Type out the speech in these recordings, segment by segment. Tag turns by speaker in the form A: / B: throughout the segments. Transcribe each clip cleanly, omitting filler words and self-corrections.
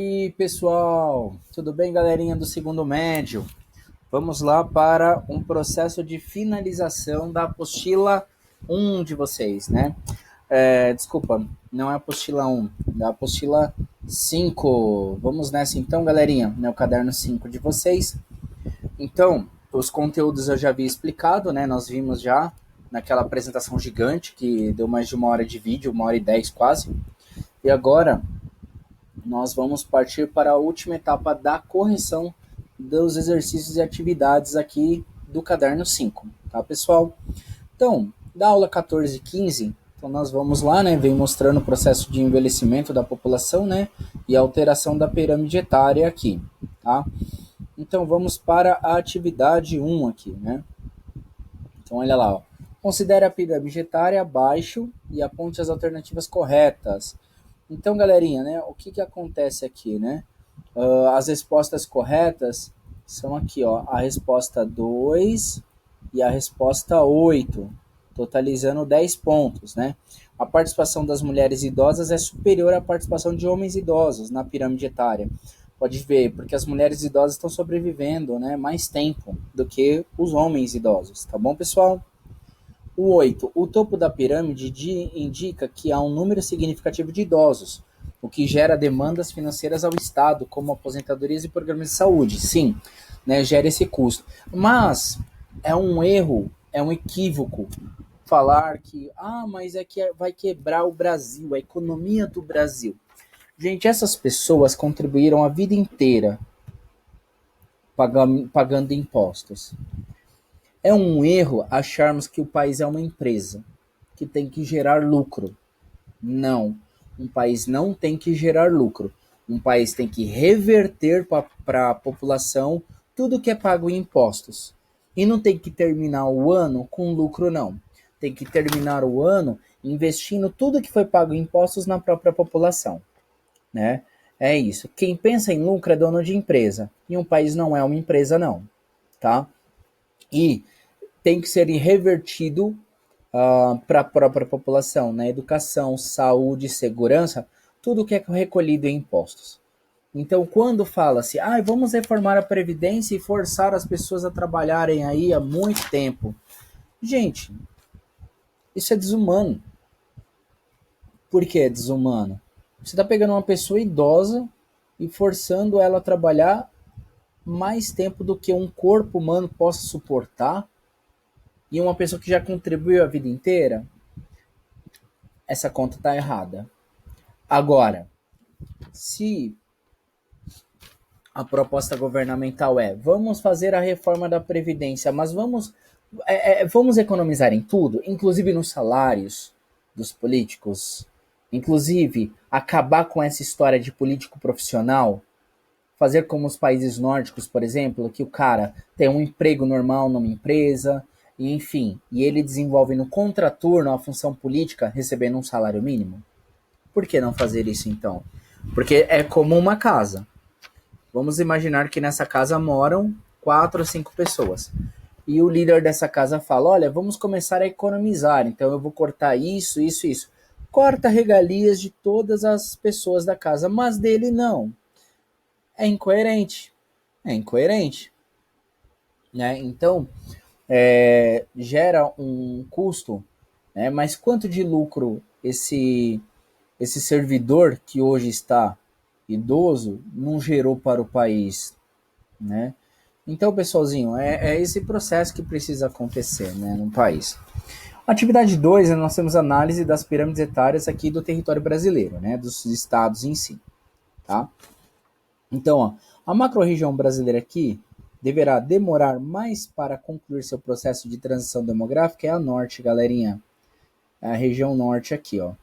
A: E pessoal, tudo bem, galerinha do segundo médio? Vamos lá para um processo de finalização da apostila 1 de vocês, né? Desculpa, não é a apostila 1, é a apostila 5. Vamos nessa então, galerinha, né? O caderno 5 de vocês. Então, os conteúdos eu já havia explicado, né? Nós vimos já naquela apresentação gigante que deu mais de 1 hora de vídeo, 1 hora e 10 quase. E agora nós vamos partir para a última etapa da correção dos exercícios e atividades aqui do caderno 5, tá, pessoal? Então, da aula 14 e 15, então nós vamos lá, né, vem mostrando o processo de envelhecimento da população, né, e a alteração da pirâmide etária aqui, tá? Então, vamos para a atividade 1 aqui, né? Então, olha lá, ó. Considere a pirâmide etária abaixo e aponte as alternativas corretas. Então, galerinha, né, o que acontece aqui, né? As respostas corretas são aqui, ó, a resposta 2 e a resposta 8, totalizando 10 pontos, né? A participação das mulheres idosas é superior à participação de homens idosos na pirâmide etária. Pode ver, porque as mulheres idosas estão sobrevivendo, né, mais tempo do que os homens idosos, tá bom, pessoal? O 8. O topo da pirâmide indica que há um número significativo de idosos, o que gera demandas financeiras ao Estado, como aposentadorias e programas de saúde. Sim, né, gera esse custo. Mas é um erro, é um equívoco falar que, mas é que vai quebrar o Brasil, a economia do Brasil. Gente, essas pessoas contribuíram a vida inteira pagando impostos. É um erro acharmos que o país é uma empresa que tem que gerar lucro. Não. Um país não tem que gerar lucro. Um país tem que reverter para a população tudo que é pago em impostos. E não tem que terminar o ano com lucro, não. Tem que terminar o ano investindo tudo que foi pago em impostos na própria população, né? É isso. Quem pensa em lucro é dono de empresa. E um país não é uma empresa, não. Tá? E tem que ser revertido para a própria população, né? Educação, saúde, segurança, tudo que é recolhido em impostos. Então, quando fala-se, vamos reformar a Previdência e forçar as pessoas a trabalharem aí há muito tempo. Gente, isso é desumano. Por que é desumano? Você está pegando uma pessoa idosa e forçando ela a trabalhar mais tempo do que um corpo humano possa suportar, e uma pessoa que já contribuiu a vida inteira, essa conta está errada. Agora, se a proposta governamental é vamos fazer a reforma da Previdência, mas vamos economizar em tudo, inclusive nos salários dos políticos, inclusive acabar com essa história de político profissional, fazer como os países nórdicos, por exemplo, que o cara tem um emprego normal numa empresa, e enfim, e ele desenvolve no contraturno a função política recebendo um salário mínimo. Por que não fazer isso então? Porque é como uma casa. Vamos imaginar que nessa casa moram 4 ou 5 pessoas. E o líder dessa casa fala, olha, vamos começar a economizar, então eu vou cortar isso, isso, isso. Corta regalias de todas as pessoas da casa, mas dele não. É incoerente. É incoerente. Né? Então, gera um custo, né? Mas quanto de lucro esse servidor que hoje está idoso não gerou para o país, né? Então, pessoalzinho, é esse processo que precisa acontecer, né, no país. Atividade 2, nós temos análise das pirâmides etárias aqui do território brasileiro, né, dos estados em si, tá? Então, ó, a macro-região brasileira aqui deverá demorar mais para concluir seu processo de transição demográfica é a norte, galerinha. É a região norte aqui, ó.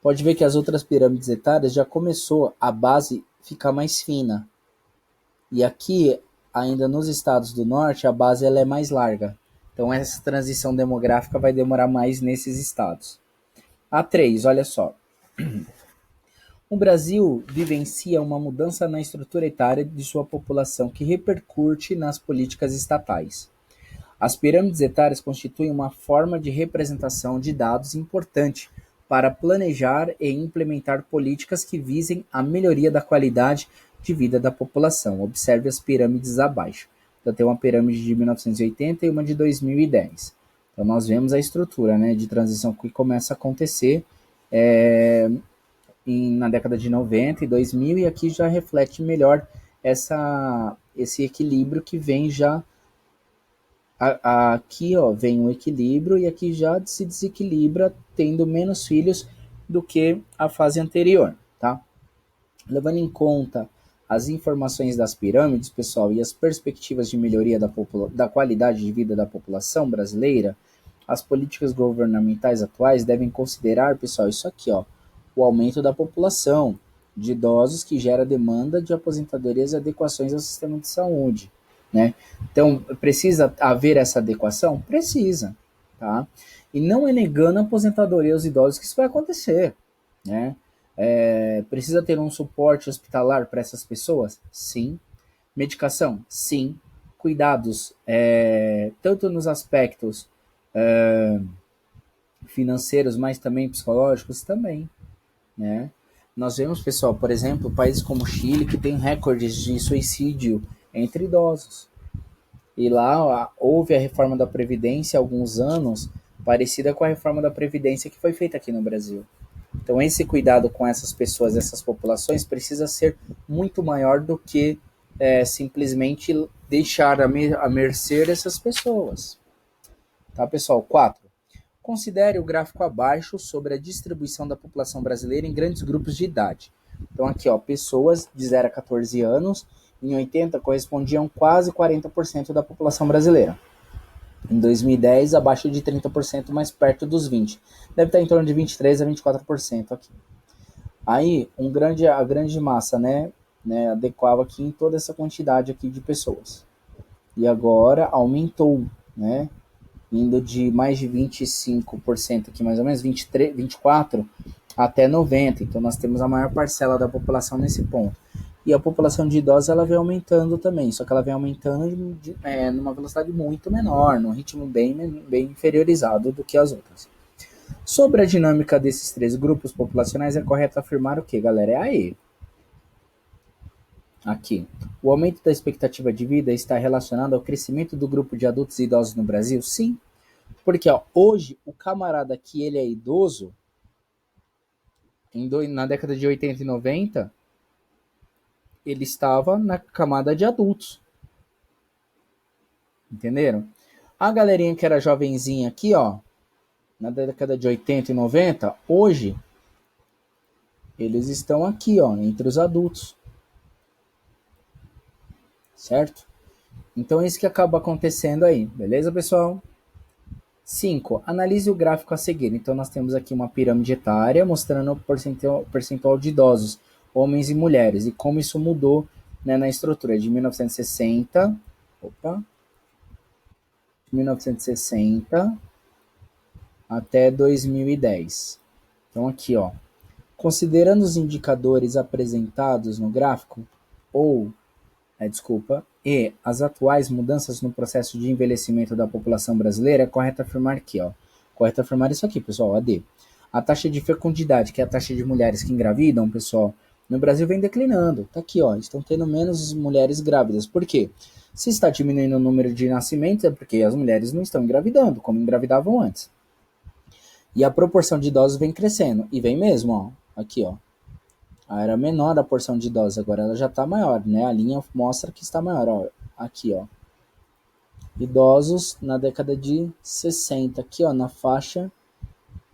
A: Pode ver que as outras pirâmides etárias já começou a base ficar mais fina. E aqui, ainda nos estados do norte, a base ela é mais larga. Então essa transição demográfica vai demorar mais nesses estados. A 3, olha só. O Brasil vivencia uma mudança na estrutura etária de sua população que repercute nas políticas estatais. As pirâmides etárias constituem uma forma de representação de dados importante para planejar e implementar políticas que visem a melhoria da qualidade de vida da população. Observe as pirâmides abaixo. Então, tem uma pirâmide de 1980 e uma de 2010. Então, nós vemos a estrutura, né, de transição que começa a acontecer na década de 90 e 2000, e aqui já reflete melhor esse equilíbrio que vem já. Aqui ó, vem um equilíbrio e aqui já se desequilibra tendo menos filhos do que a fase anterior, tá? Levando em conta as informações das pirâmides, pessoal, e as perspectivas de melhoria da qualidade de vida da população brasileira, as políticas governamentais atuais devem considerar, pessoal, isso aqui, ó, o aumento da população de idosos que gera demanda de aposentadorias e adequações ao sistema de saúde, né? Então, precisa haver essa adequação? Precisa, tá? E não é negando a aposentadoria aos idosos que isso vai acontecer, né? Precisa ter um suporte hospitalar para essas pessoas? Sim. Medicação? Sim. Cuidados, tanto nos aspectos financeiros, mas também psicológicos? Também, né? Nós vemos, pessoal, por exemplo, países como Chile, que tem recordes de suicídio entre idosos. E lá houve a reforma da Previdência há alguns anos, parecida com a reforma da Previdência que foi feita aqui no Brasil. Então, esse cuidado com essas pessoas, essas populações, precisa ser muito maior do que simplesmente deixar a mercê essas pessoas. Tá, pessoal? 4. Considere o gráfico abaixo sobre a distribuição da população brasileira em grandes grupos de idade. Então, aqui, ó, pessoas de 0 a 14 anos, em 80 correspondiam quase 40% da população brasileira. Em 2010, abaixo de 30%, mais perto dos 20%. Deve estar em torno de 23% a 24% aqui. Aí, a grande massa, né, adequava aqui em toda essa quantidade aqui de pessoas. E agora aumentou, né, indo de mais de 25% aqui, mais ou menos, 23, 24% até 90%. Então, nós temos a maior parcela da população nesse ponto. E a população de idosos ela vem aumentando também, só que ela vem aumentando numa velocidade muito menor, num ritmo bem inferiorizado do que as outras. Sobre a dinâmica desses três grupos populacionais, é correto afirmar o que, galera? É a E. Aqui. O aumento da expectativa de vida está relacionado ao crescimento do grupo de adultos e idosos no Brasil? Sim. Porque ó, hoje o camarada que ele é idoso, na década de 80 e 90, ele estava na camada de adultos. Entenderam? A galerinha que era jovenzinha aqui, ó, na década de 80 e 90, hoje, eles estão aqui, ó, entre os adultos. Certo? Então, é isso que acaba acontecendo aí. Beleza, pessoal? 5. Analise o gráfico a seguir. Então, nós temos aqui uma pirâmide etária mostrando o percentual de idosos, homens e mulheres, e como isso mudou, né, na estrutura de 1960. 1960 até 2010. Então, aqui, ó. Considerando os indicadores apresentados no gráfico, e as atuais mudanças no processo de envelhecimento da população brasileira, é correto afirmar que, ó, correto afirmar isso aqui, pessoal, AD. A taxa de fecundidade, que é a taxa de mulheres que engravidam, pessoal, no Brasil vem declinando. Tá aqui, ó, estão tendo menos mulheres grávidas. Por quê? Se está diminuindo o número de nascimentos, é porque as mulheres não estão engravidando, como engravidavam antes. E a proporção de idosos vem crescendo, e vem mesmo, ó, aqui, ó. Era menor a porção de idosos, agora ela já está maior, né? A linha mostra que está maior, ó. Aqui, ó. Idosos na década de 60, aqui, ó, na faixa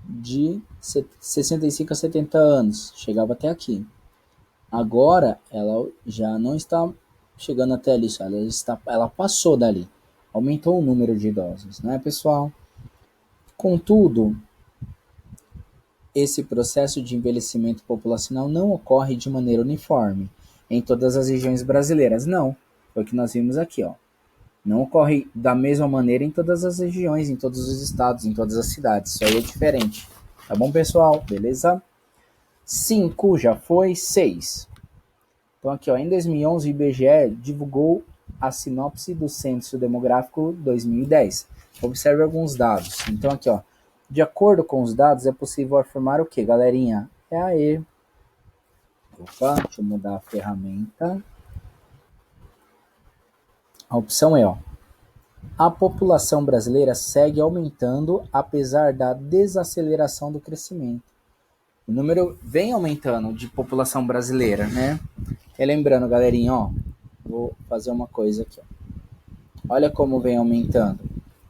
A: de 65 a 70 anos, chegava até aqui. Agora, ela já não está chegando até ali, ela passou dali. Aumentou o número de idosos, né, pessoal? Contudo, esse processo de envelhecimento populacional não ocorre de maneira uniforme em todas as regiões brasileiras. Não, foi o que nós vimos aqui, ó. Não ocorre da mesma maneira em todas as regiões, em todos os estados, em todas as cidades. Isso aí é diferente. Tá bom, pessoal? Beleza? 5 já foi. 6. Então aqui, ó, em 2011 o IBGE divulgou a sinopse do Censo Demográfico 2010. Observe alguns dados. Então aqui, ó, De acordo com os dados, é possível afirmar o que, galerinha? É aí. Opa, deixa eu mudar a ferramenta. A opção é, ó. A população brasileira segue aumentando apesar da desaceleração do crescimento. O número vem aumentando de população brasileira, né? E lembrando, galerinha, ó, vou fazer uma coisa aqui, ó. Olha como vem aumentando,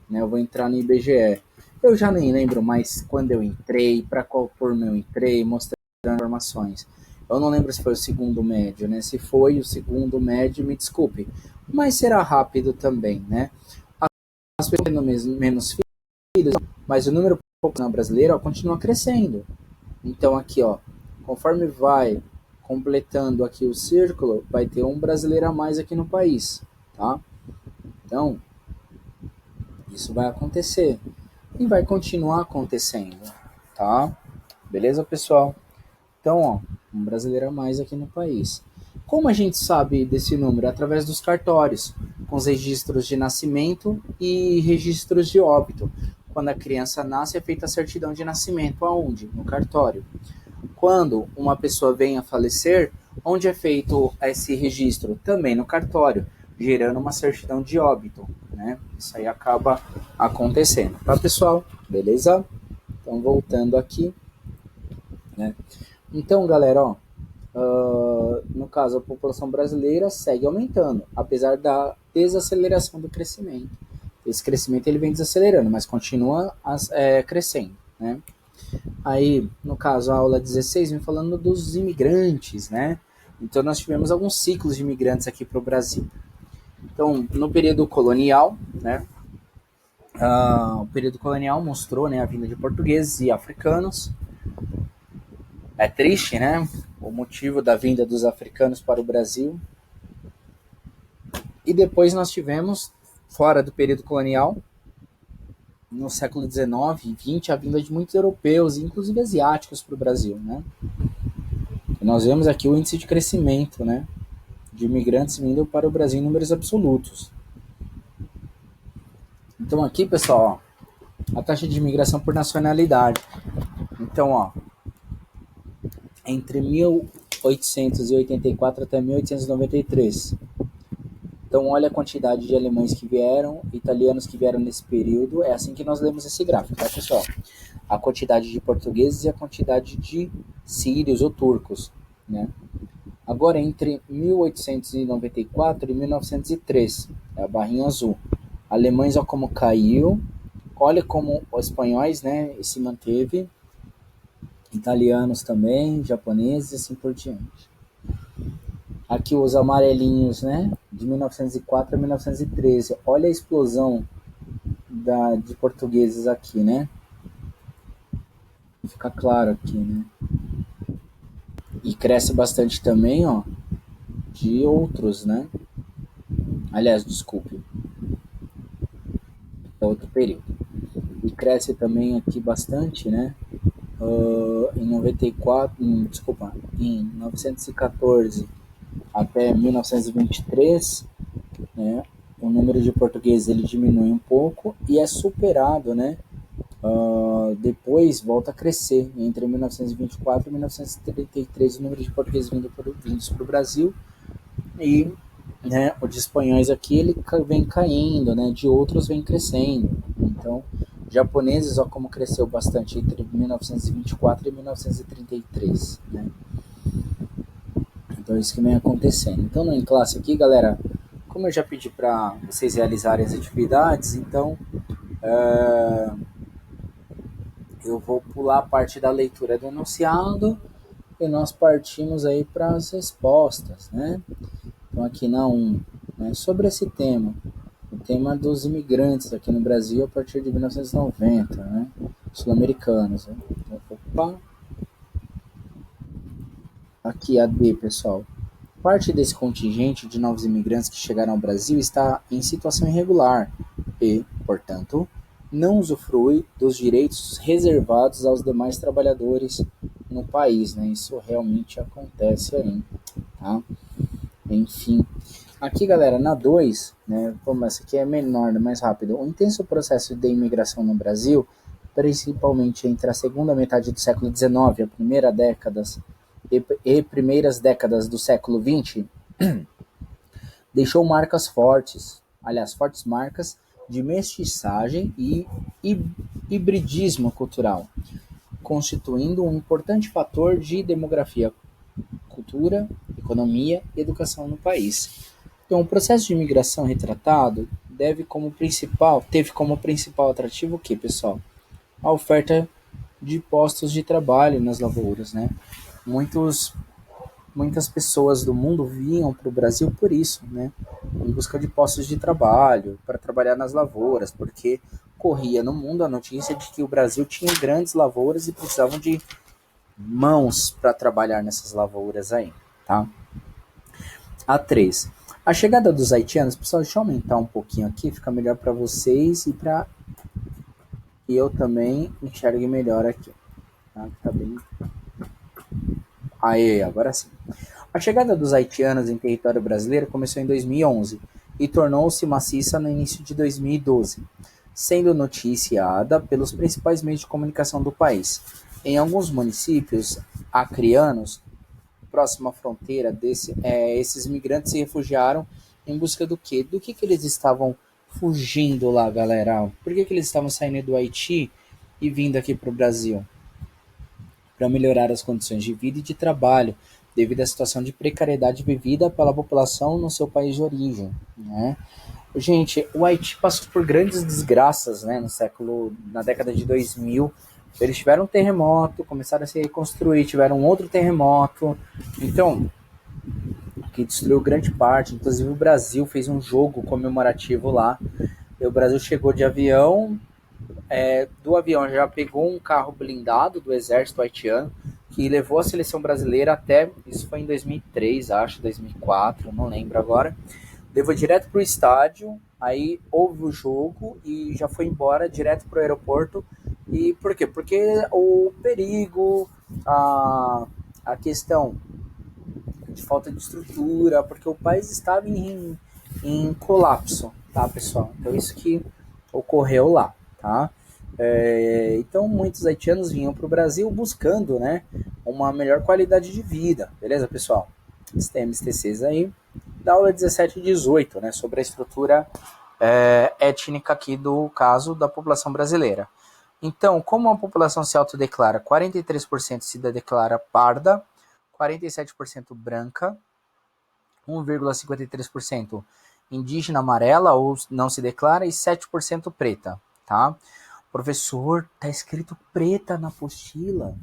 A: né? Eu vou entrar no IBGE. Eu já nem lembro mais quando eu entrei, para qual turma eu entrei, mostrando informações. Eu não lembro se foi o segundo médio, né? Se foi o segundo médio, me desculpe. Mas será rápido também, né? As pessoas tendo menos filhos, mas o número de população brasileira continua crescendo. Então aqui, ó, conforme vai completando aqui o círculo, vai ter um brasileiro a mais aqui no país, tá? Então, isso vai acontecer e vai continuar acontecendo, tá? Beleza, pessoal? Então, ó, um brasileiro a mais aqui no país. Como a gente sabe desse número? Através dos cartórios, com os registros de nascimento e registros de óbito. Quando a criança nasce, é feita a certidão de nascimento. Aonde? No cartório. Quando uma pessoa vem a falecer, onde é feito esse registro? Também no cartório, gerando uma certidão de óbito, né? Isso aí acaba acontecendo, tá, pessoal? Beleza? Então, voltando aqui, né? Então, galera, ó, no caso, a população brasileira segue aumentando, apesar da desaceleração do crescimento. Esse crescimento ele vem desacelerando, mas continua crescendo, né? Aí, no caso, a aula 16 vem falando dos imigrantes, né? Então, nós tivemos alguns ciclos de imigrantes aqui para o Brasil. Então, no período colonial, né? O período colonial mostrou, né, a vinda de portugueses e africanos. É triste, né? O motivo da vinda dos africanos para o Brasil. E depois nós tivemos, fora do período colonial, no século XIX e XX, a vinda de muitos europeus, inclusive asiáticos, para o Brasil, né? E nós vemos aqui o índice de crescimento, né, de imigrantes vindo para o Brasil em números absolutos. Então aqui, pessoal, ó, a taxa de imigração por nacionalidade. Então, ó, entre 1884 até 1893. Então, olha a quantidade de alemães que vieram, italianos que vieram nesse período. É assim que nós lemos esse gráfico, tá, pessoal? A quantidade de portugueses e a quantidade de sírios ou turcos, né? Agora, entre 1894 e 1903, é a barrinha azul. Alemães, olha como caiu. Olha como os espanhóis, né, se manteve. Italianos também, japoneses e assim por diante. Aqui os amarelinhos, né, de 1904 a 1913. Olha a explosão de portugueses aqui, né? Fica claro aqui, né? E cresce bastante também, ó, de outros, né? Aliás, desculpe, é outro período. E cresce também aqui bastante, né? Em 94, desculpa, em 914 até 1923, né? O número de portugueses ele diminui um pouco e é superado, né? Depois volta a crescer entre 1924 e 1933 o número de portugueses vindos para o Brasil e, né, o de espanhóis aqui ele vem caindo, né, de outros vem crescendo. Então, japoneses, ó, como cresceu bastante entre 1924 e 1933, né? Então, isso que vem acontecendo. Então, em classe aqui, galera, como eu já pedi para vocês realizarem as atividades, então eu vou pular a parte da leitura do enunciado e nós partimos aí para as respostas, né? Então, aqui na 1, né, sobre esse tema, o tema dos imigrantes aqui no Brasil a partir de 1990, né, sul-americanos. Né? Então, opa. Aqui a D, pessoal. Parte desse contingente de novos imigrantes que chegaram ao Brasil está em situação irregular e, portanto, não usufrui dos direitos reservados aos demais trabalhadores no país, né? Isso realmente acontece aí, tá? Enfim. Aqui, galera, na 2, né, como essa aqui é menor, mais rápido. O intenso processo de imigração no Brasil principalmente entre a segunda metade do século XIX e primeiras décadas do século XX, deixou marcas fortes, aliás, fortes marcas de mestiçagem e hibridismo cultural, constituindo um importante fator de demografia, cultura, economia e educação no país. Então, o processo de imigração retratado teve como principal atrativo o que, pessoal? A oferta de postos de trabalho nas lavouras, né? Muitas pessoas do mundo vinham para o Brasil por isso, né? Em busca de postos de trabalho, para trabalhar nas lavouras, porque corria no mundo a notícia de que o Brasil tinha grandes lavouras e precisavam de mãos para trabalhar nessas lavouras aí, tá? A 3. A chegada dos haitianos, pessoal, deixa eu aumentar um pouquinho aqui, fica melhor para vocês e para eu também enxergue melhor aqui. Tá bem. Aí, agora sim. A chegada dos haitianos em território brasileiro começou em 2011 e tornou-se maciça no início de 2012, sendo noticiada pelos principais meios de comunicação do país. Em alguns municípios acreanos, próxima à fronteira, esses migrantes se refugiaram em busca do quê? Do que eles estavam fugindo lá, galera? Por que eles estavam saindo do Haiti e vindo aqui para o Brasil? Para melhorar as condições de vida e de trabalho, devido à situação de precariedade vivida pela população no seu país de origem, né? Gente, o Haiti passou por grandes desgraças, né, na década de 2000. Eles tiveram um terremoto, começaram a se reconstruir, tiveram outro terremoto, então, que destruiu grande parte. Inclusive o Brasil fez um jogo comemorativo lá. E o Brasil chegou de avião, do avião já pegou um carro blindado do exército haitiano, que levou a seleção brasileira até, isso foi em 2003, acho, 2004, não lembro agora, levou direto para o estádio, aí houve o jogo e já foi embora direto para o aeroporto. E por quê? Porque o perigo, a questão de falta de estrutura, porque o país estava em colapso, tá, pessoal? Então isso que ocorreu lá, tá? Então muitos haitianos vinham para o Brasil buscando, né, uma melhor qualidade de vida, beleza, pessoal? Os TMTCs aí, da aula 17 e 18, né, sobre a estrutura étnica aqui do caso da população brasileira. Então, como a população se autodeclara, 43% se declara parda, 47% branca, 1,53% indígena amarela ou não se declara e 7% preta, tá? Professor, tá escrito preta na apostila.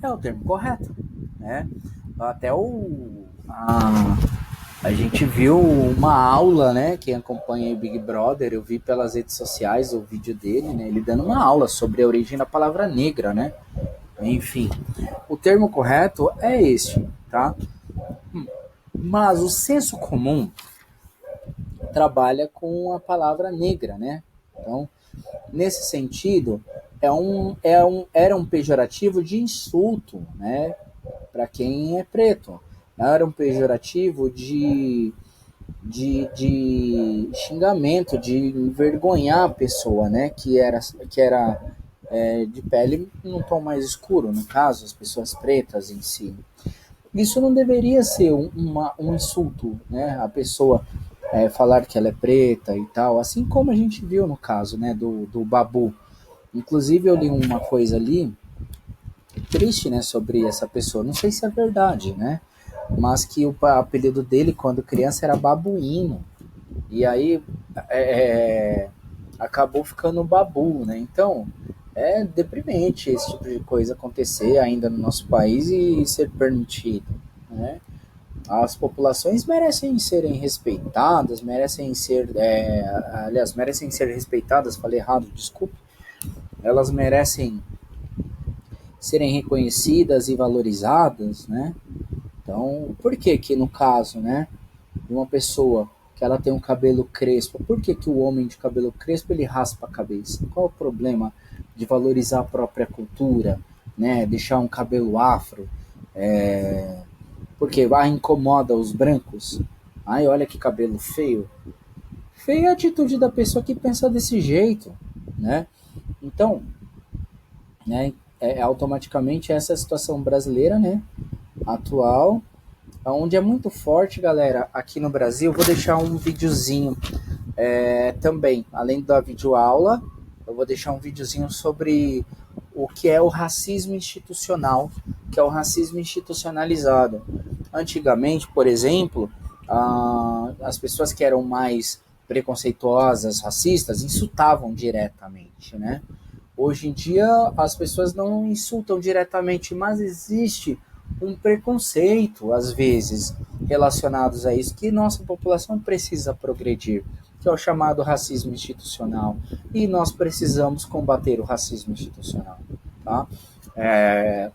A: É o termo correto, né? Até a gente viu uma aula, né? Quem acompanha o Big Brother, eu vi pelas redes sociais o vídeo dele, né? Ele dando uma aula sobre a origem da palavra negra, né? Enfim, o termo correto é este, tá? Mas o senso comum trabalha com a palavra negra, né? Então, nesse sentido, era um pejorativo de insulto, né? Para quem é preto. Era um pejorativo de xingamento, de envergonhar a pessoa, né? Que era de pele num tom mais escuro, no caso, as pessoas pretas em si. Isso não deveria ser um insulto, né? A pessoa falar que ela é preta e tal, assim como a gente viu no caso, né, do Babu. Inclusive eu li uma coisa ali triste, né, sobre essa pessoa. Não sei se é verdade, né? Mas que o apelido dele quando criança era Babuíno. E aí acabou ficando Babu, né? Então é deprimente esse tipo de coisa acontecer ainda no nosso país e ser permitido, né? As populações merecem serem respeitadas, merecem ser respeitadas, falei errado, desculpe. Elas merecem serem reconhecidas e valorizadas, né? Então, por que que no caso, né, de uma pessoa que ela tem um cabelo crespo, por que que o homem de cabelo crespo ele raspa a cabeça? Qual o problema de valorizar a própria cultura, né? Deixar um cabelo afro, porque incomoda os brancos? Ai, olha que cabelo feio. Feia é a atitude da pessoa que pensa desse jeito, né? Então, né? Automaticamente essa é a situação brasileira, né? Atual, onde é muito forte, galera, aqui no Brasil. Vou deixar um videozinho também, além da videoaula, eu vou deixar um videozinho sobre o que é o racismo institucional, que é o racismo institucionalizado. Antigamente, por exemplo, as pessoas que eram mais preconceituosas, racistas, insultavam diretamente, né? Hoje em dia, as pessoas não insultam diretamente, mas existe um preconceito, às vezes, relacionados a isso, que nossa população precisa progredir, que é o chamado racismo institucional. E nós precisamos combater o racismo institucional, tá?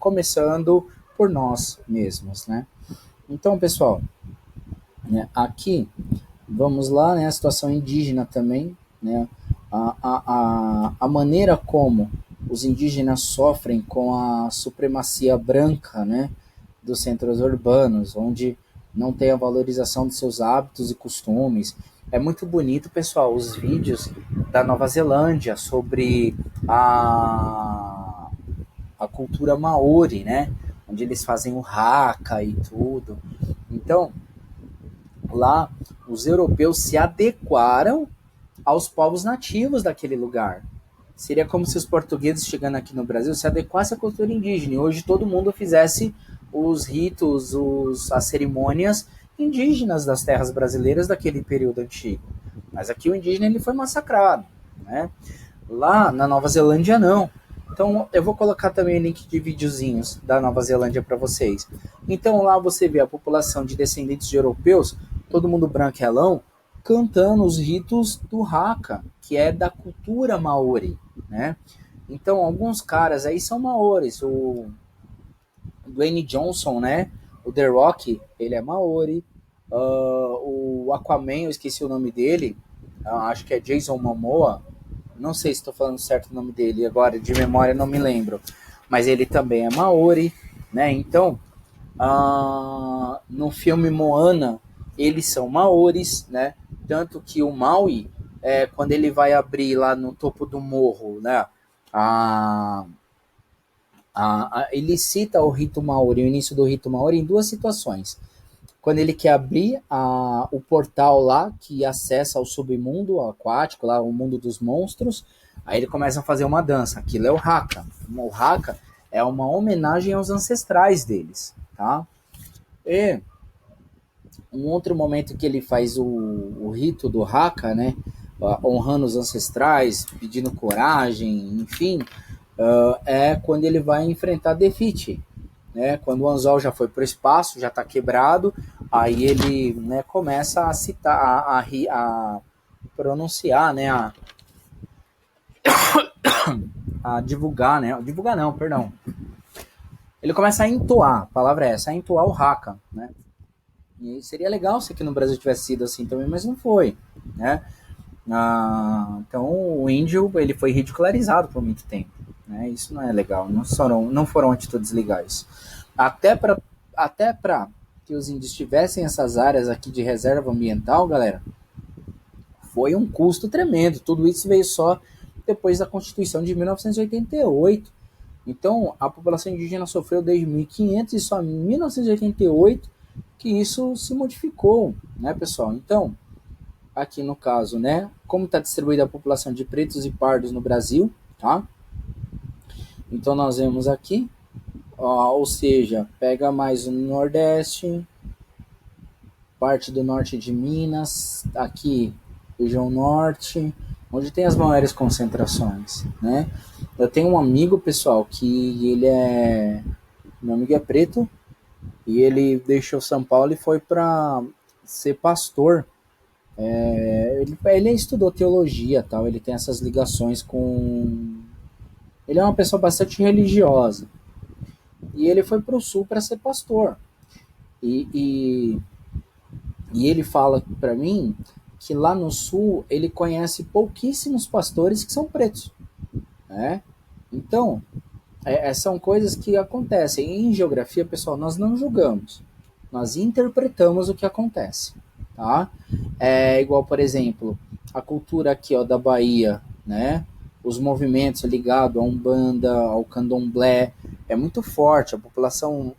A: Começando por nós mesmos, né? Então, pessoal, né, aqui, vamos lá, né, a situação indígena também, né? A maneira como os indígenas sofrem com a supremacia branca, né, dos centros urbanos, onde não tem a valorização de seus hábitos e costumes. É muito bonito, pessoal, os vídeos da Nova Zelândia sobre a cultura maori, né, onde eles fazem o haka e tudo. Então, lá, os europeus se adequaram aos povos nativos daquele lugar. Seria como se os portugueses chegando aqui no Brasil se adequassem à cultura indígena e hoje todo mundo fizesse os ritos, as cerimônias indígenas das terras brasileiras daquele período antigo. Mas aqui o indígena ele foi massacrado, né? Lá na Nova Zelândia não. Então eu vou colocar também o link de videozinhos da Nova Zelândia para vocês. Então lá você vê a população de descendentes de europeus, todo mundo branquelão, cantando os ritos do haka, que é da cultura maori, né? Então alguns caras aí são maoris, o Dwayne Johnson, né? O The Rock, ele é maori. O Aquaman, eu esqueci o nome dele, acho que é Jason Momoa, não sei se estou falando certo o nome dele agora, de memória não me lembro, mas ele também é maori, né? Então, no filme Moana, eles são maoris, né? Tanto que o Maui, quando ele vai abrir lá no topo do morro, né? Ele cita o rito Maori, o início do rito Maori, em duas situações. Quando ele quer abrir o portal lá que acessa ao submundo aquático, lá o mundo dos monstros, aí ele começa a fazer uma dança. Aquilo é o haka. O haka é uma homenagem aos ancestrais deles, tá? E um outro momento que ele faz o rito do haka, né? Honrando os ancestrais, pedindo coragem, enfim, é quando ele vai enfrentar Defeat, né? Quando o anzol já foi para o espaço, já está quebrado, aí ele, né, começa a citar, a pronunciar, né, a divulgar, né, divulgar não, perdão. Ele começa a entoar, a palavra é essa, a entoar o haka, né? E seria legal se aqui no Brasil tivesse sido assim também, mas não foi, né? Então o índio ele foi ridicularizado por muito tempo, né? Isso não é legal, não foram atitudes legais. Até para que os índios tivessem essas áreas aqui de reserva ambiental, galera, foi um custo tremendo. Tudo isso veio só depois da Constituição de 1988. Então, a população indígena sofreu desde 1500 e só em 1988 que isso se modificou, né, pessoal? Então, aqui no caso, né, como está distribuída a população de pretos e pardos no Brasil, tá? Então, nós vemos aqui, ou seja, pega mais o Nordeste, parte do norte de Minas, aqui, região norte, onde tem as maiores concentrações, né? Eu tenho um amigo, pessoal, que meu amigo é preto, e ele deixou São Paulo e foi para ser pastor. Ele estudou teologia, tal, ele tem essas ligações com... Ele é uma pessoa bastante religiosa. E ele foi para o sul para ser pastor. E ele fala para mim que lá no sul ele conhece pouquíssimos pastores que são pretos, né? Então, são coisas que acontecem. Em geografia, pessoal, nós não julgamos, nós interpretamos o que acontece, tá? É igual, por exemplo, a cultura aqui, ó, da Bahia, né? os movimentos ligados à Umbanda, ao Candomblé, é muito forte. A população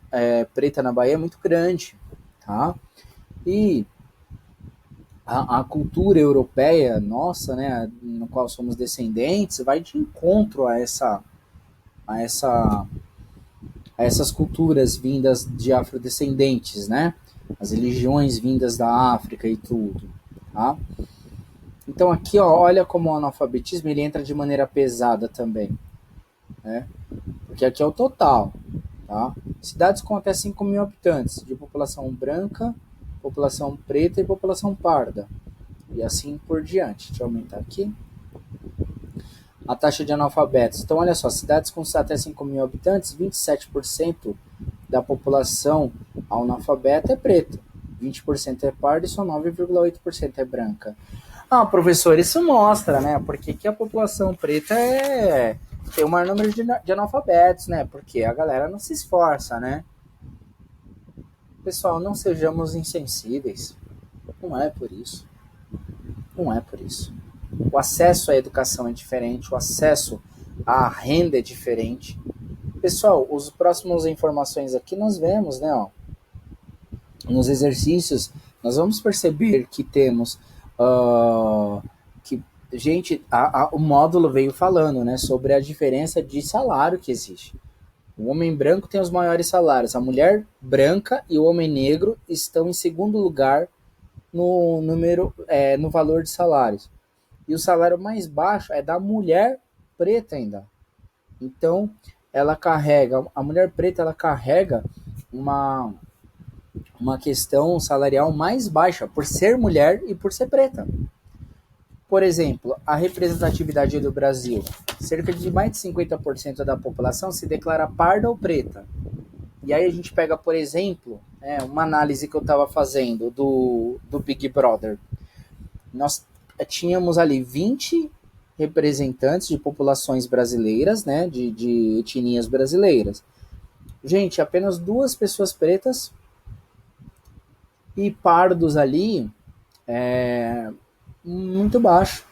A: preta na Bahia é muito grande, tá? E a cultura europeia nossa, né, no qual somos descendentes, vai de encontro a essa a essas culturas vindas de afrodescendentes, né? As religiões vindas da África e tudo, tá? Então aqui, ó, olha como o analfabetismo ele entra de maneira pesada também, né? Porque aqui é o total, tá? Cidades com até 5 mil habitantes, de população branca, população preta e população parda. E assim por diante. Deixa eu aumentar aqui. A taxa de analfabetos. Então, olha só, cidades com até 5 mil habitantes, 27% da população analfabeta é preta, 20% é parda e só 9,8% é branca. Ah, professor, isso mostra, né? Porque que a população preta tem o maior número de analfabetos, né? Porque a galera não se esforça, né? Pessoal, não sejamos insensíveis. Não é por isso. Não é por isso. O acesso à educação é diferente, o acesso à renda é diferente. Pessoal, os próximos informações aqui nós vemos, né? Ó, nos exercícios, nós vamos perceber que temos que gente, o módulo veio falando, né, sobre a diferença de salário que existe. O homem branco tem os maiores salários, a mulher branca e o homem negro estão em segundo lugar no número, no valor de salários. E o salário mais baixo é da mulher preta ainda. Então, a mulher preta ela carrega uma questão salarial mais baixa por ser mulher e por ser preta. Por exemplo, a representatividade do Brasil. Cerca de mais de 50% da população se declara parda ou preta. E aí a gente pega, por exemplo, uma análise que eu estava fazendo do Big Brother. Nós tínhamos ali 20 representantes de populações brasileiras, né, de etnias brasileiras. Gente, apenas 2 pessoas pretas e pardos ali muito baixo,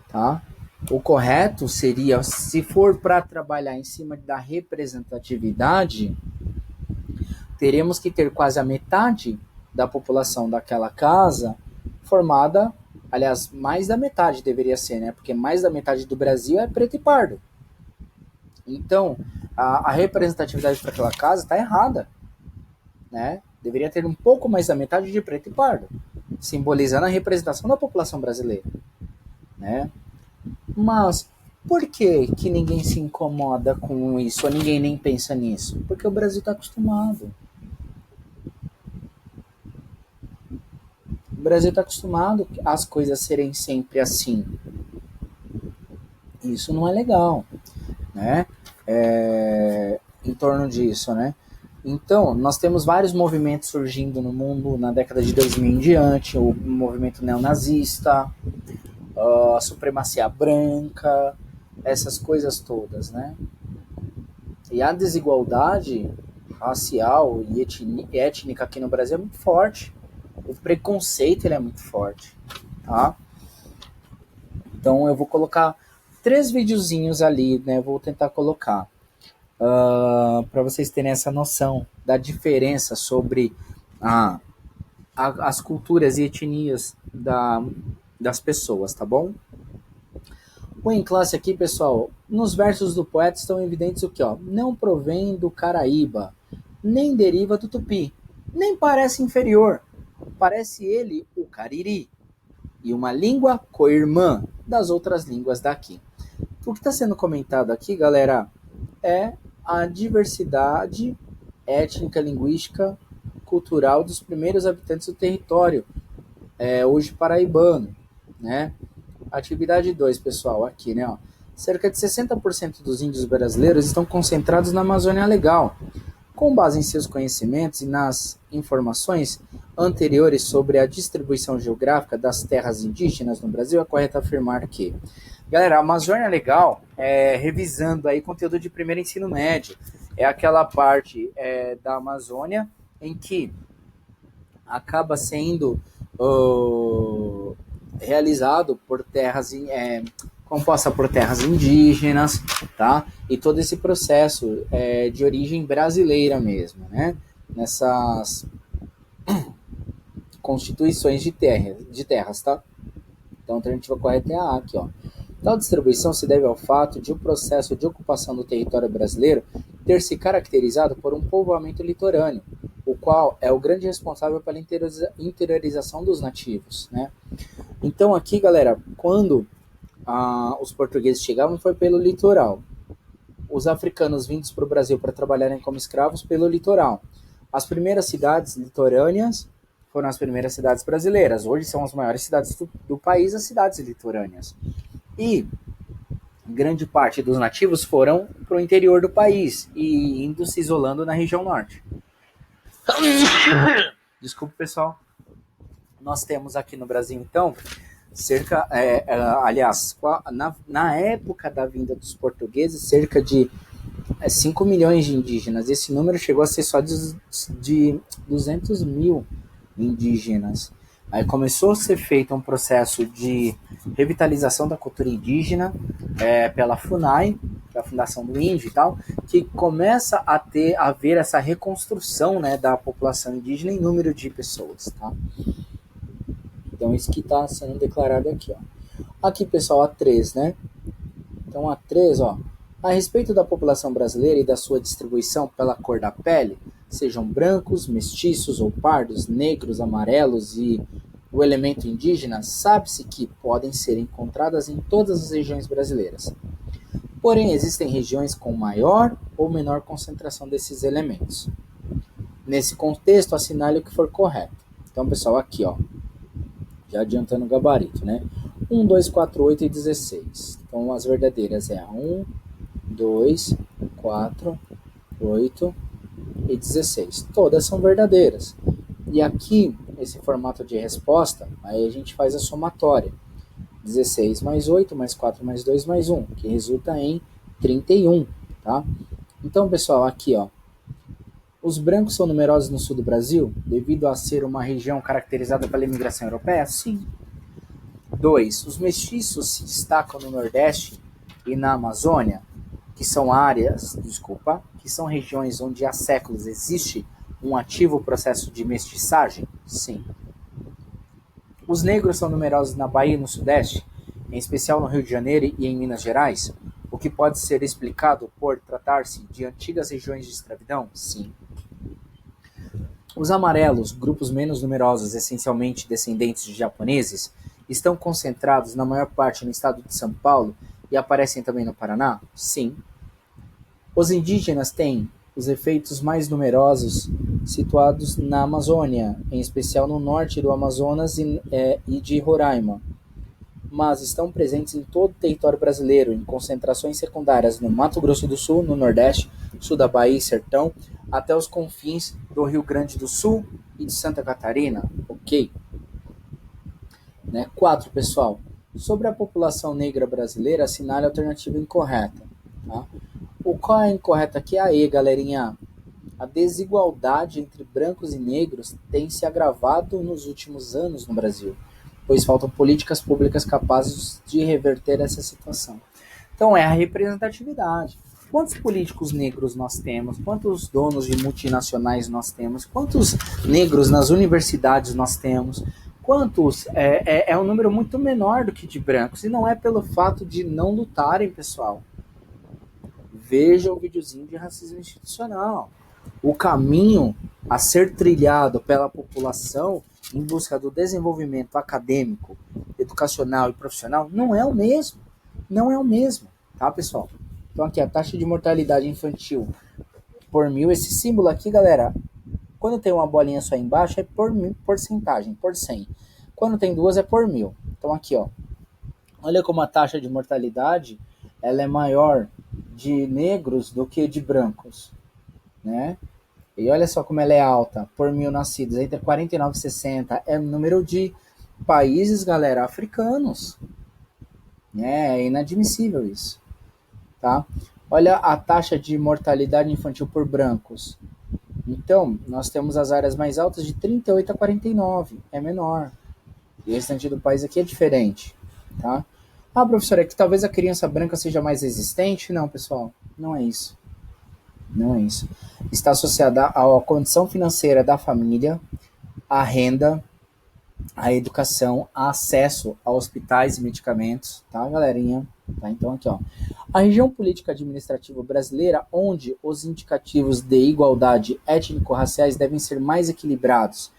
A: tá? O correto seria, se for para trabalhar em cima da representatividade, teremos que ter quase a metade da população daquela casa formada, aliás, mais da metade deveria ser, né? Porque mais da metade do Brasil é preto e pardo. Então, a representatividade para aquela casa está errada, né? Deveria ter um pouco mais da metade de preto e pardo, simbolizando a representação da população brasileira, né? Mas por que ninguém se incomoda com isso, ou ninguém nem pensa nisso? Porque o Brasil está acostumado. O Brasil está acostumado às coisas serem sempre assim. Isso não é legal, né? Em torno disso, né? Então, nós temos vários movimentos surgindo no mundo na década de 2000 em diante, o movimento neonazista, a supremacia branca, essas coisas todas, né? E a desigualdade racial e étnica aqui no Brasil é muito forte. O preconceito ele é muito forte, tá? Então eu vou colocar 3 videozinhos ali, né? Vou tentar colocar para vocês terem essa noção da diferença sobre as culturas e etnias das pessoas, tá bom? O em classe aqui, pessoal, nos versos do poeta estão evidentes o que, ó? Não provém do Caraíba, nem deriva do Tupi, nem parece inferior, parece ele o Cariri, e uma língua co-irmã das outras línguas daqui. O que está sendo comentado aqui, galera, é a diversidade étnica, linguística, cultural dos primeiros habitantes do território, hoje paraibano, né? Atividade 2, pessoal, aqui, né? Ó. Cerca de 60% dos índios brasileiros estão concentrados na Amazônia Legal. Com base em seus conhecimentos e nas informações anteriores sobre a distribuição geográfica das terras indígenas no Brasil, é correto afirmar que... Galera, a Amazônia Legal, revisando aí conteúdo de primeiro ensino médio, é aquela parte da Amazônia em que acaba sendo realizado por terras composta por terras indígenas, tá? E todo esse processo de origem brasileira mesmo, né? Nessas constituições de terras, tá? Então, a alternativa correta é a A aqui, ó. Tal distribuição se deve ao fato de o processo de ocupação do território brasileiro ter se caracterizado por um povoamento litorâneo, o qual é o grande responsável pela interiorização dos nativos, né? Então, aqui, galera, quando os portugueses chegavam foi pelo litoral. Os africanos vindos para o Brasil para trabalharem como escravos pelo litoral. As primeiras cidades litorâneas foram as primeiras cidades brasileiras. Hoje são as maiores cidades do país, as cidades litorâneas. E grande parte dos nativos foram para o interior do país e indo se isolando na região norte. Desculpa, pessoal. Nós temos aqui no Brasil, então, na época da vinda dos portugueses, cerca de 5 milhões de indígenas. Esse número chegou a ser só de 200 mil indígenas. Aí começou a ser feito um processo de revitalização da cultura indígena pela FUNAI, que é a Fundação do Índio e tal, que começa a haver essa reconstrução, né, da população indígena em número de pessoas, tá? Então isso que está sendo declarado aqui, ó. Aqui, pessoal, A3, né? Então A3, ó. A respeito da população brasileira e da sua distribuição pela cor da pele, sejam brancos, mestiços ou pardos, negros, amarelos e o elemento indígena, sabe-se que podem ser encontradas em todas as regiões brasileiras. Porém, existem regiões com maior ou menor concentração desses elementos. Nesse contexto, assinale o que for correto. Então, pessoal, aqui, ó, já adiantando o gabarito, né? 1, 2, 4, 8 e 16. Então, as verdadeiras é a 1, 2, 4, 8 e 16. Todas são verdadeiras. E aqui, esse formato de resposta, aí a gente faz a somatória. 16 mais 8, mais 4, mais 2, mais 1, que resulta em 31, tá? Então, pessoal, aqui, ó. Os brancos são numerosos no sul do Brasil, devido a ser uma região caracterizada pela imigração europeia? Sim. 2. Os mestiços se destacam no Nordeste e na Amazônia, que são que são regiões onde há séculos existe um ativo processo de mestiçagem? Sim. Os negros são numerosos na Bahia e no Sudeste, em especial no Rio de Janeiro e em Minas Gerais, o que pode ser explicado por tratar-se de antigas regiões de escravidão? Sim. Os amarelos, grupos menos numerosos, essencialmente descendentes de japoneses, estão concentrados na maior parte no estado de São Paulo e aparecem também no Paraná? Sim. Os indígenas têm os efeitos mais numerosos situados na Amazônia, em especial no norte do Amazonas e de Roraima, mas estão presentes em todo o território brasileiro, em concentrações secundárias no Mato Grosso do Sul, no Nordeste, sul da Bahia e Sertão, até os confins do Rio Grande do Sul e de Santa Catarina. Ok. 4, pessoal. Sobre a população negra brasileira, assinale a alternativa incorreta. Tá? Qual é a incorreta aqui? A E, galerinha. A desigualdade entre brancos e negros tem se agravado nos últimos anos no Brasil, pois faltam políticas públicas capazes de reverter essa situação. Então é a representatividade. Quantos políticos negros nós temos? Quantos donos de multinacionais nós temos? Quantos negros nas universidades nós temos? Quantos? É um número muito menor do que de brancos. E não é pelo fato de não lutarem, pessoal. Veja o videozinho de racismo institucional. O caminho a ser trilhado pela população em busca do desenvolvimento acadêmico, educacional e profissional não é o mesmo. Não é o mesmo, tá, pessoal? Então aqui a taxa de mortalidade infantil por 1000, esse símbolo aqui, galera, quando tem uma bolinha só embaixo é por porcentagem, por 100. Quando tem duas é por 1000. Então aqui, ó, olha como a taxa de mortalidade ela é maior de negros do que de brancos, né? E olha só como ela é alta, por 1000 nascidos, entre 49 e 60, é o número de países, galera, africanos. É inadmissível isso, tá? Olha a taxa de mortalidade infantil por brancos. Então, nós temos as áreas mais altas de 38 a 49, é menor. E o restante do país aqui é diferente, tá? Ah, professor, é que talvez a criança branca seja mais resistente? Não, pessoal, não é isso. Não é isso. Está associada à condição financeira da família, à renda, à educação, a acesso a hospitais e medicamentos, tá, galerinha? Tá, então aqui, ó. A região política administrativa brasileira, onde os indicativos de igualdade étnico-raciais devem ser mais equilibrados,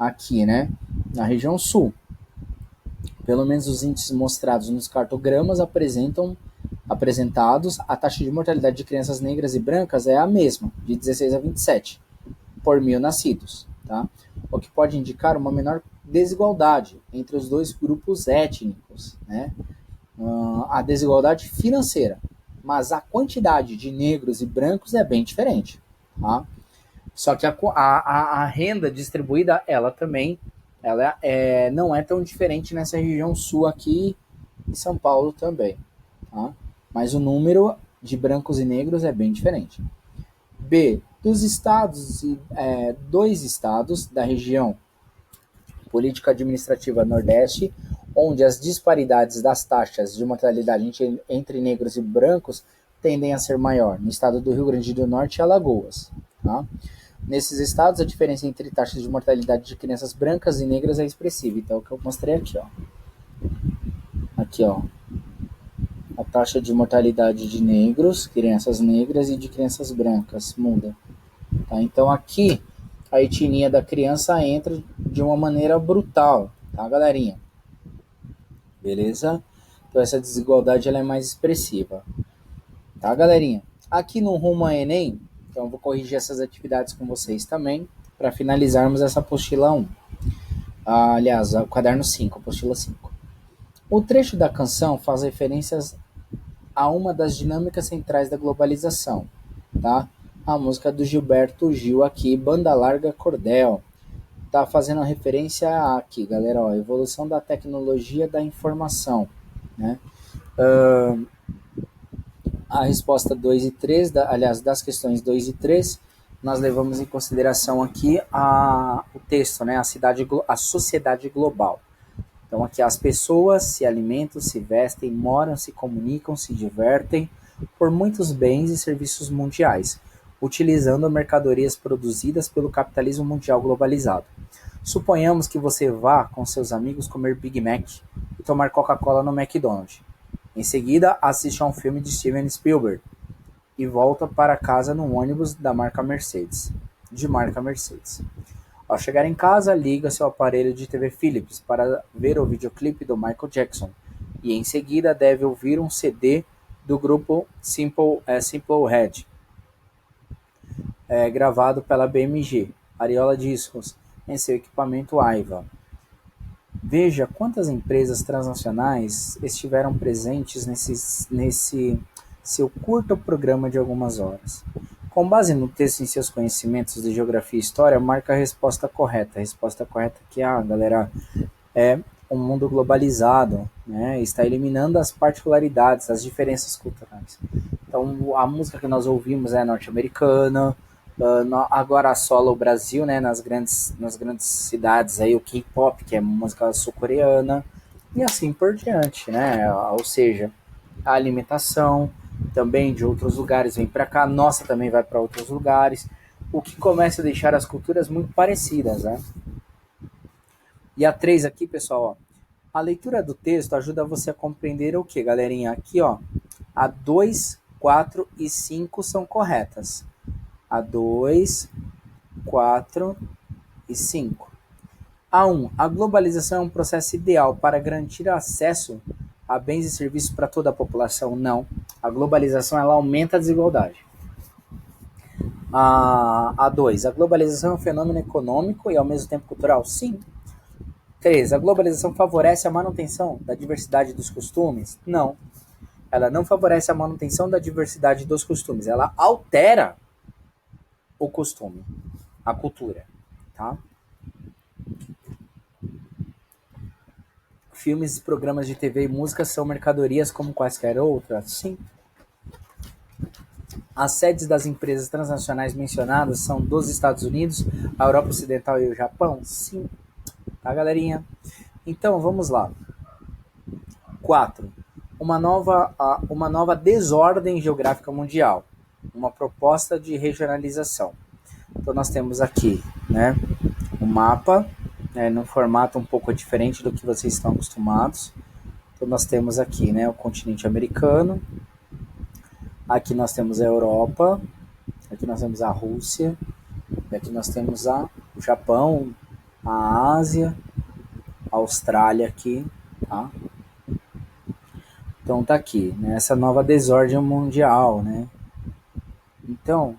A: aqui, né? Na região sul, pelo menos os índices mostrados nos cartogramas apresentados, a taxa de mortalidade de crianças negras e brancas é a mesma, de 16 a 27 por mil nascidos, tá? O que pode indicar uma menor desigualdade entre os dois grupos étnicos, né? A desigualdade financeira, mas a quantidade de negros e brancos é bem diferente, tá? Só que a renda distribuída, ela também, não é tão diferente nessa região sul aqui em São Paulo também, tá? Mas o número de brancos e negros é bem diferente. B, dos estados, dois estados da região política administrativa Nordeste, onde as disparidades das taxas de mortalidade entre negros e brancos tendem a ser maior, no estado do Rio Grande do Norte e Alagoas. Tá? Nesses estados, a diferença entre taxas de mortalidade de crianças brancas e negras é expressiva. Então, é o que eu mostrei aqui, ó. Aqui, ó. A taxa de mortalidade de negros, crianças negras e de crianças brancas muda. Tá? Então, aqui, a etnia da criança entra de uma maneira brutal, tá, galerinha? Beleza? Então, essa desigualdade ela é mais expressiva. Tá, galerinha? Aqui no Rumo a Enem, então eu vou corrigir essas atividades com vocês também, para finalizarmos essa apostila 1. Aliás, o caderno 5, apostila 5. O trecho da canção faz referências a uma das dinâmicas centrais da globalização, tá? A música do Gilberto Gil aqui, Banda Larga Cordel. Tá fazendo referência aqui, galera, ó, evolução da tecnologia da informação, né? A resposta 2 e 3, aliás, das questões 2 e 3, nós levamos em consideração aqui o texto, né? A sociedade global. Então aqui as pessoas se alimentam, se vestem, moram, se comunicam, se divertem por muitos bens e serviços mundiais, utilizando mercadorias produzidas pelo capitalismo mundial globalizado. Suponhamos que você vá com seus amigos comer Big Mac e tomar Coca-Cola no McDonald's. Em seguida, assiste a um filme de Steven Spielberg e volta para casa num ônibus de marca Mercedes. Ao chegar em casa, liga seu aparelho de TV Philips para ver o videoclipe do Michael Jackson e em seguida deve ouvir um CD do grupo Simple Red, gravado pela BMG, Ariola Discos, em seu equipamento Aiva. Veja quantas empresas transnacionais estiveram presentes nesse seu curto programa de algumas horas. Com base no texto em seus conhecimentos de geografia e história, marca a resposta correta. A resposta correta que, galera, é um mundo globalizado, né? Está eliminando as particularidades, as diferenças culturais. Então, a música que nós ouvimos é norte-americana, agora assola o Brasil, né, nas grandes cidades, aí, o K-pop, que é música sul-coreana, e assim por diante, né? Ou seja, a alimentação também de outros lugares vem para cá, nossa também vai para outros lugares, o que começa a deixar as culturas muito parecidas, né? E a 3 aqui, pessoal, ó, a leitura do texto ajuda você a compreender o que, galerinha? Aqui, ó, a 2, 4 e 5 são corretas. A 2, 4 e 5. A 1. A globalização é um processo ideal para garantir acesso a bens e serviços para toda a população? Não. A globalização ela aumenta a desigualdade. A 2. A globalização é um fenômeno econômico e ao mesmo tempo cultural? Sim. 3. A globalização favorece a manutenção da diversidade dos costumes? Não. Ela não favorece a manutenção da diversidade dos costumes. Ela altera o costume, a cultura, tá? Filmes, programas de TV e música são mercadorias como quaisquer outras? Sim. As sedes das empresas transnacionais mencionadas são dos Estados Unidos, a Europa Ocidental e o Japão? Sim. Tá, galerinha? Então, vamos lá. 4. uma nova desordem geográfica mundial, uma proposta de regionalização. Então nós temos aqui, né, um mapa, né, num formato um pouco diferente do que vocês estão acostumados. Então nós temos aqui, né, o continente americano, aqui nós temos a Europa, aqui nós temos a Rússia, e aqui nós temos o Japão, a Ásia, a Austrália aqui, tá? Então tá aqui, né, essa nova desordem mundial, né? Então,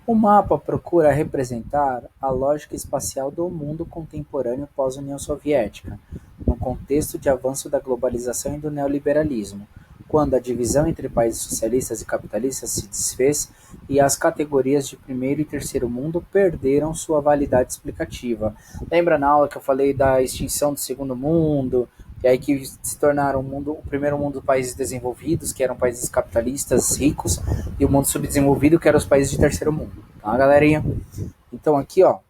A: o mapa procura representar a lógica espacial do mundo contemporâneo pós-União Soviética, no contexto de avanço da globalização e do neoliberalismo, quando a divisão entre países socialistas e capitalistas se desfez e as categorias de primeiro e terceiro mundo perderam sua validade explicativa. Lembra na aula que eu falei da extinção do segundo mundo, e aí que se tornaram o primeiro mundo países desenvolvidos, que eram países capitalistas ricos, e o mundo subdesenvolvido, que eram os países de terceiro mundo. Tá, galerinha? Então aqui, ó,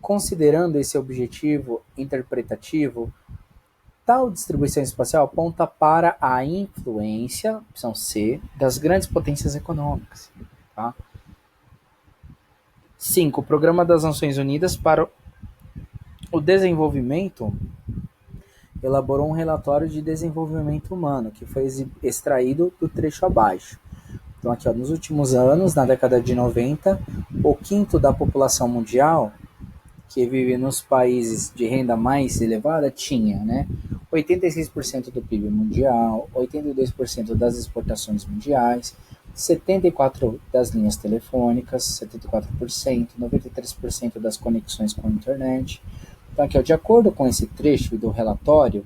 A: considerando esse objetivo interpretativo, tal distribuição espacial aponta para a influência, opção C, das grandes potências econômicas. Tá? 5. O Programa das Nações Unidas para o Desenvolvimento elaborou um relatório de desenvolvimento humano, que foi extraído do trecho abaixo. Então aqui, ó, nos últimos anos, na década de 90, o quinto da população mundial que vive nos países de renda mais elevada tinha, né, 86% do PIB mundial, 82% das exportações mundiais, 74% das linhas telefônicas, 74%, 93% das conexões com a internet. Então, aqui, ó, de acordo com esse trecho do relatório,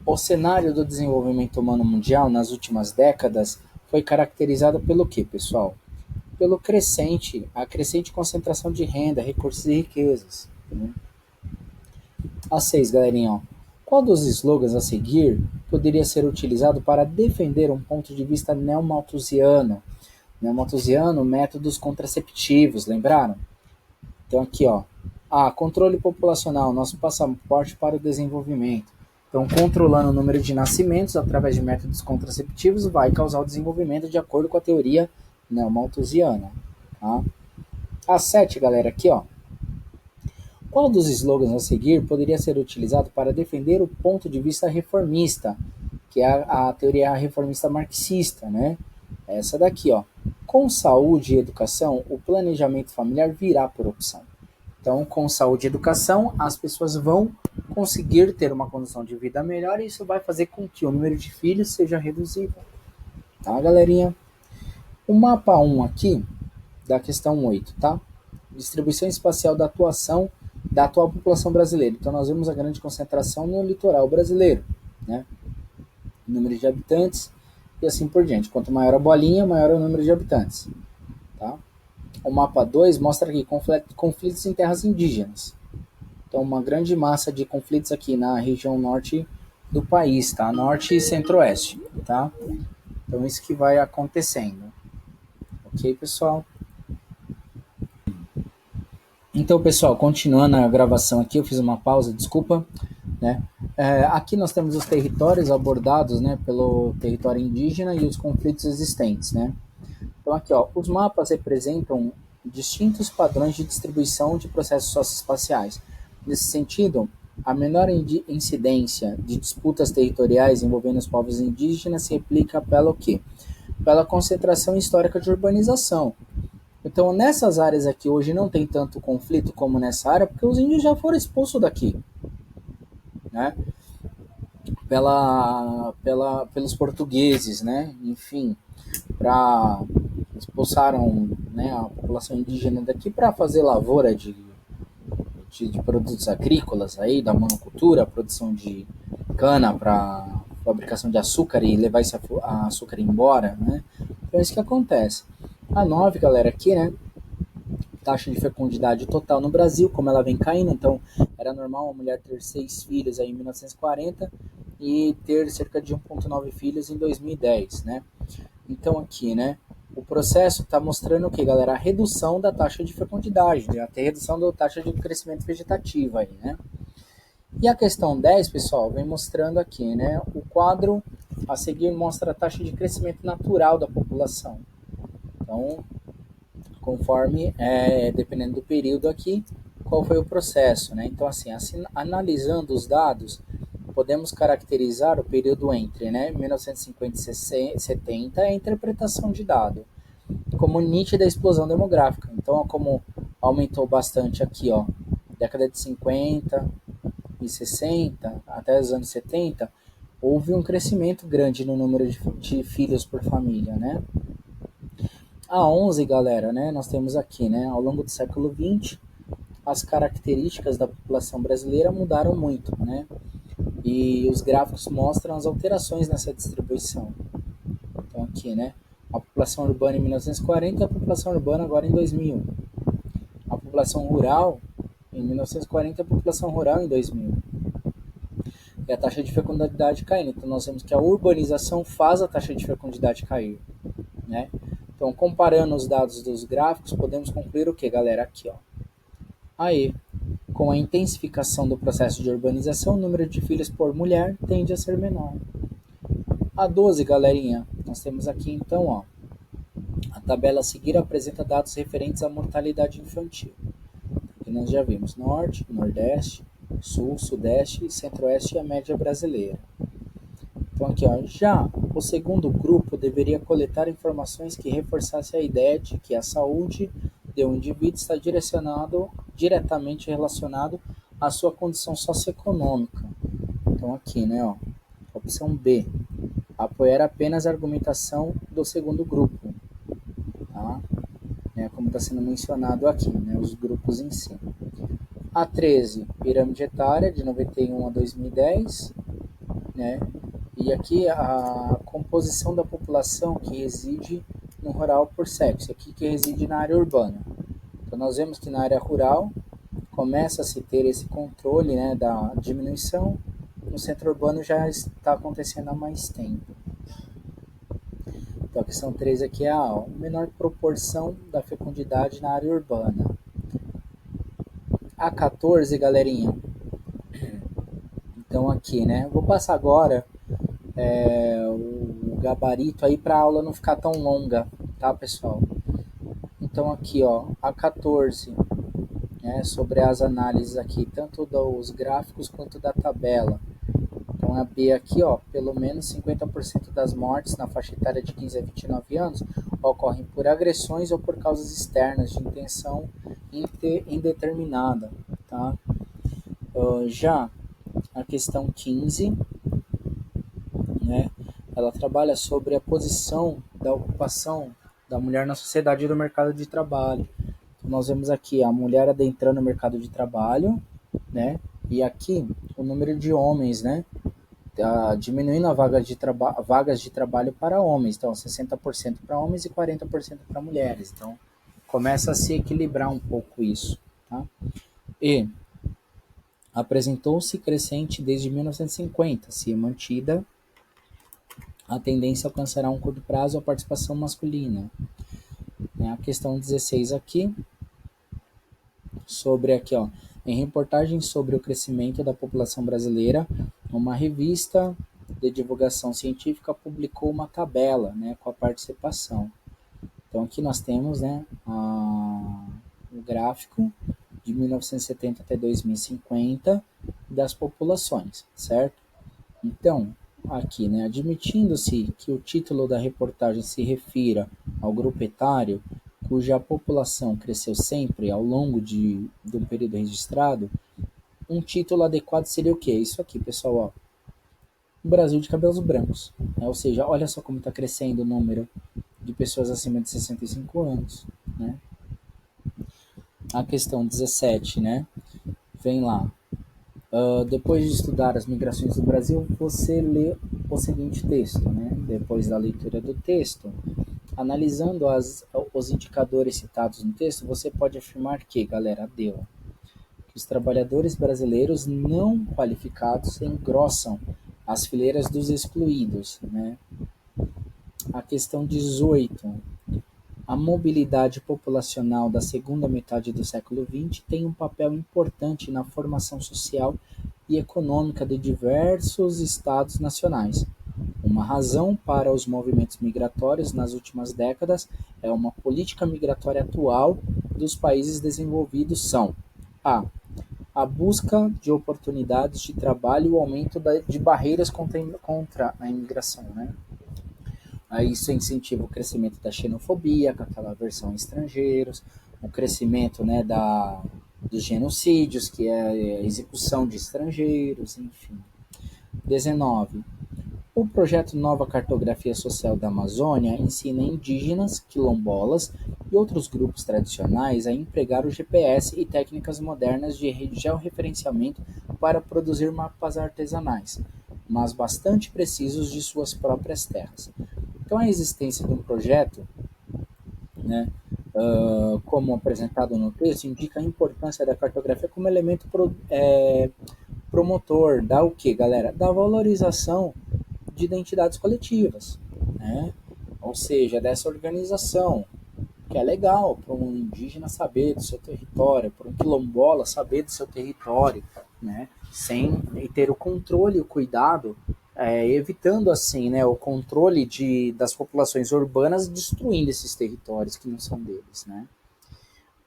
A: o cenário do desenvolvimento humano mundial nas últimas décadas foi caracterizado pelo quê, pessoal? Pelo a crescente concentração de renda, recursos e riquezas. Né? A 6, galerinha, ó. Qual dos slogans a seguir poderia ser utilizado para defender um ponto de vista neomalthusiano? Neomalthusiano, métodos contraceptivos, lembraram? Então aqui, ó. Controle populacional, nosso passaporte para o desenvolvimento. Então, controlando o número de nascimentos através de métodos contraceptivos vai causar o desenvolvimento de acordo com a teoria neomalthusiana. Tá? A 7, galera, aqui, ó. Qual dos slogans a seguir poderia ser utilizado para defender o ponto de vista reformista, que é a teoria reformista marxista, né? Essa daqui, ó. Com saúde e educação, o planejamento familiar virá por opção. Então, com saúde e educação, as pessoas vão conseguir ter uma condição de vida melhor e isso vai fazer com que o número de filhos seja reduzido. Tá, galerinha? O mapa 1 aqui, da questão 8, tá? Distribuição espacial da atual população brasileira. Então, nós vemos a grande concentração no litoral brasileiro, né? Número de habitantes e assim por diante. Quanto maior a bolinha, maior é o número de habitantes, tá? O mapa 2 mostra aqui conflitos em terras indígenas. Então, uma grande massa de conflitos aqui na região norte do país, tá? Norte e centro-oeste, tá? Então, isso que vai acontecendo. Ok, pessoal? Então, pessoal, continuando a gravação aqui, eu fiz uma pausa, desculpa, né? Aqui nós temos os territórios abordados, né, pelo território indígena e os conflitos existentes, né? Então aqui, ó, os mapas representam distintos padrões de distribuição de processos socioespaciais. Nesse sentido, a menor incidência de disputas territoriais envolvendo os povos indígenas se replica pelo quê? Pela concentração histórica de urbanização. Então, nessas áreas aqui hoje não tem tanto conflito como nessa área, porque os índios já foram expulsos daqui, né? Pelos portugueses, né? Enfim, expulsaram, né, a população indígena daqui para fazer lavoura de produtos agrícolas, aí, da monocultura, produção de cana para fabricação de açúcar e levar esse açúcar embora, né? Então é isso que acontece. A 9, galera, aqui, né? Taxa de fecundidade total no Brasil, como ela vem caindo, então era normal uma mulher ter 6 filhos aí em 1940 e ter cerca de 1,9 filhos em 2010, né? Então aqui, né? O processo está mostrando o que, galera? A redução da taxa de fecundidade, né? Até redução da taxa de crescimento vegetativo aí, né? E a questão 10, pessoal, vem mostrando aqui, né? O quadro a seguir mostra a taxa de crescimento natural da população. Então, conforme, dependendo do período aqui, qual foi o processo, né? Então, assim, analisando os dados, podemos caracterizar o período entre, né, 1950 e 70, a interpretação de dado, como nítida explosão demográfica. Então, como aumentou bastante aqui, ó, década de 50 e 60 até os anos 70, houve um crescimento grande no número de filhos por família, né? A 11, galera, né, nós temos aqui, né, ao longo do século XX, as características da população brasileira mudaram muito, né? E os gráficos mostram as alterações nessa distribuição. Então aqui, né, a população urbana em 1940 e a população urbana agora em 2001. A população rural em 1940 e a população rural em 2000. E a taxa de fecundidade caindo. Então nós vemos que a urbanização faz a taxa de fecundidade cair, né? Então, comparando os dados dos gráficos, podemos concluir o que, galera? Aqui, ó. Aí, com a intensificação do processo de urbanização, o número de filhos por mulher tende a ser menor. A 12, galerinha, nós temos aqui então, ó, a tabela a seguir apresenta dados referentes à mortalidade infantil. Que nós já vimos Norte, Nordeste, Sul, Sudeste, Centro-Oeste e a média brasileira. Então aqui, ó, já o segundo grupo deveria coletar informações que reforçassem a ideia de que a saúde de um indivíduo está diretamente relacionado à sua condição socioeconômica. Então aqui, né, ó, opção B, apoiar apenas a argumentação do segundo grupo, tá? Como está sendo mencionado aqui, né, os grupos em si. A 13, pirâmide etária, de 91 a 2010, né? E aqui a composição da população que reside no rural por sexo, aqui que reside na área urbana. Então nós vemos que na área rural começa a se ter esse controle, né, da diminuição, no centro urbano já está acontecendo há mais tempo. Então a questão 3 aqui é a menor proporção da fecundidade na área urbana. A 14, galerinha. Então aqui, né, vou passar agora o gabarito aí para a aula não ficar tão longa, tá, pessoal? Então aqui, ó, a 14, né, sobre as análises aqui, tanto dos gráficos quanto da tabela. Então a B aqui, ó, pelo menos 50% das mortes na faixa etária de 15 a 29 anos ocorrem por agressões ou por causas externas de intenção indeterminada, tá? Já a questão 15, né, ela trabalha sobre a posição da ocupação da mulher na sociedade e no mercado de trabalho. Então, nós vemos aqui a mulher adentrando o mercado de trabalho, né, e aqui o número de homens, né, diminuindo a vagas de trabalho para homens, então 60% para homens e 40% para mulheres. Então começa a se equilibrar um pouco isso, tá? E apresentou-se crescente desde 1950, se mantida, a tendência alcançará um curto prazo a participação masculina. A questão 16 aqui, sobre aqui, ó, em reportagem sobre o crescimento da população brasileira, uma revista de divulgação científica publicou uma tabela, né, com a participação. Então aqui nós temos, né, o gráfico de 1970 até 2050 das populações, certo? Então, aqui, né, admitindo-se que o título da reportagem se refira ao grupo etário cuja população cresceu sempre ao longo de um período registrado, um título adequado seria o quê? Isso aqui, pessoal, ó. O Brasil de cabelos brancos. Né? Ou seja, olha só como está crescendo o número de pessoas acima de 65 anos. Né? A questão 17, né? Vem lá. Depois de estudar as migrações do Brasil, você lê o seguinte texto, né? Depois da leitura do texto, analisando os indicadores citados no texto, você pode afirmar que, galera, que os trabalhadores brasileiros não qualificados engrossam as fileiras dos excluídos, né? A questão 18. A mobilidade populacional da segunda metade do século XX tem um papel importante na formação social e econômica de diversos estados nacionais. Uma razão para os movimentos migratórios nas últimas décadas é uma política migratória atual dos países desenvolvidos são a. A busca de oportunidades de trabalho e o aumento de barreiras contra a imigração, né? Aí isso incentiva o crescimento da xenofobia, com aquela aversão a estrangeiros, o crescimento, né, dos genocídios, que é a execução de estrangeiros, enfim. 19. O projeto Nova Cartografia Social da Amazônia ensina indígenas, quilombolas e outros grupos tradicionais a empregar o GPS e técnicas modernas de georreferenciamento para produzir mapas artesanais, mas bastante precisos de suas próprias terras. Então, a existência de um projeto, né, como apresentado no texto, indica a importância da cartografia como elemento promotor da o que, galera? Da valorização de identidades coletivas, né? Ou seja, dessa organização, que é legal para um indígena saber do seu território, para um quilombola saber do seu território, né? Sem ter o controle e o cuidado, evitando assim, né, o controle das populações urbanas, destruindo esses territórios que não são deles, né?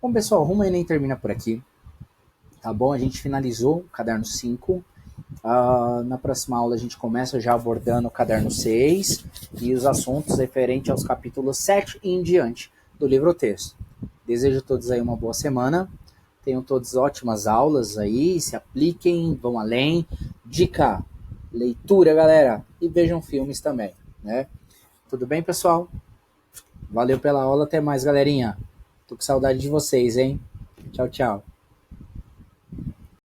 A: Bom, pessoal, o Rumo Enem termina por aqui, tá bom? A gente finalizou o caderno 5. Na próxima aula a gente começa já abordando o caderno 6 e os assuntos referentes aos capítulos 7 e em diante do livro texto. Desejo a todos aí uma boa semana, tenham todos ótimas aulas aí, se apliquem, vão além. Dica, leitura, galera, e vejam filmes também, né? Tudo bem, pessoal? Valeu pela aula, até mais, galerinha. Tô com saudade de vocês, hein? Tchau, tchau.